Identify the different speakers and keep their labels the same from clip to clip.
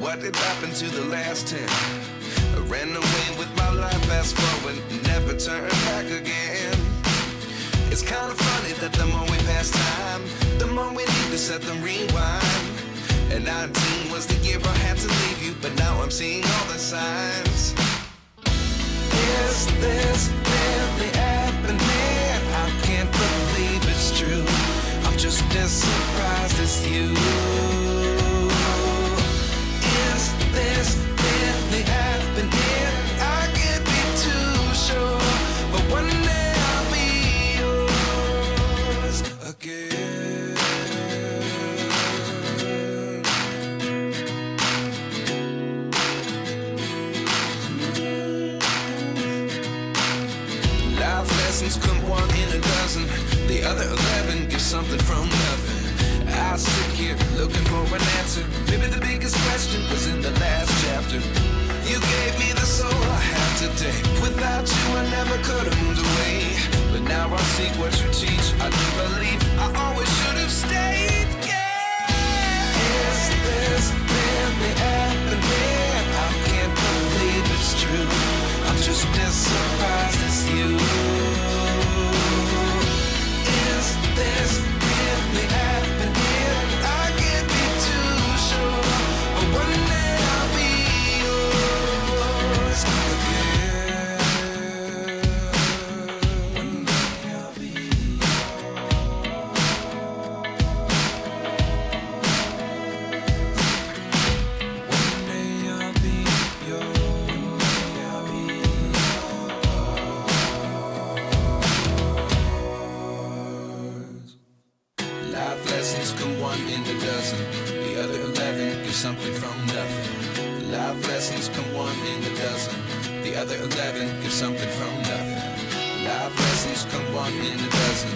Speaker 1: What did happen to the last 10? I ran away with my life, fast forward, never turn back again. It's kind of funny that the more we pass time, the more we need to set them rewind. And 19 was the year I had to leave you, but now I'm seeing all the signs. Is this really happening? I can't believe it's true. I'm just as surprised as you. Is this really happening? I can't be too sure, but one day I'll be yours again. Life lessons come one in a dozen. The other 11 give something from nothing. I sit here looking for an answer. Maybe the biggest question was in the last chapter. You gave me the soul I have today. Without you I never could have moved away. But now I see what you teach. I do believe I always should have stayed. Yeah. Is this really happening? I can't believe it's true. I'm just as surprised as you. Is this really happening? I can't be too sure, but one day I'll be yours again. One day I'll be One day I'll be yours. I'll be yours. Life lessons come one in a dozen. The other 11 give something from nothing. Life lessons come one in a dozen. The other 11 give something from nothing. Life lessons come one in a dozen.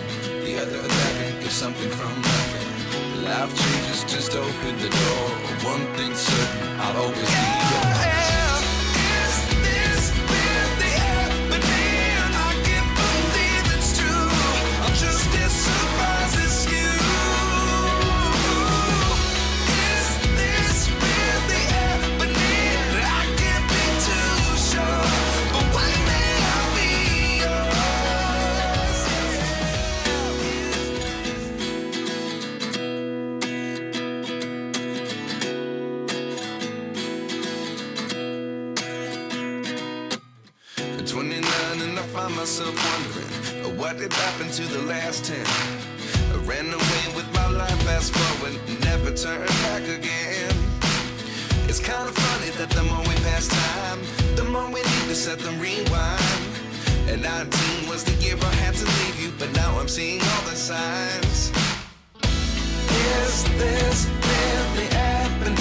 Speaker 1: The other 11 give something from nothing. Life changes, just open the door. One thing's certain, I'll always be yours. Is this really happening? I can't believe it's true. I'm just as surprised as you. Is this really happening? I can't be too sure, but one day I'll be yours. At 29 and I find myself wondering what did happen to the last 10. I ran away with my life, fast forward, never turn back again. It's kind of funny that the more we pass time, the more we need to set them rewind. And 19 was the year I had to leave you, but now I'm seeing all the signs. Is this really happening?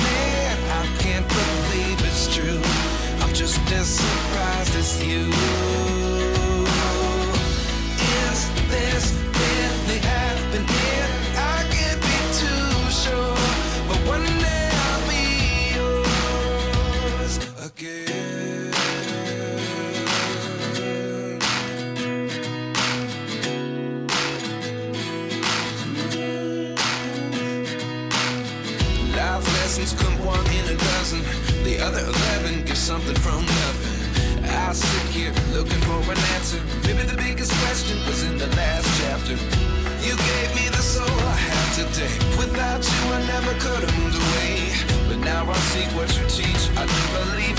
Speaker 1: I can't believe it's true. I'm just as surprised as you. Is this really happening? I can't be too sure, but one day I'll be yours again. Life lessons come one in a dozen. The other 11 give something from nothing. I sit here looking for an answer. Maybe the biggest question was in the last chapter. You gave me the soul I have today. Without you I never could have moved away. But now I see what you teach. I do believe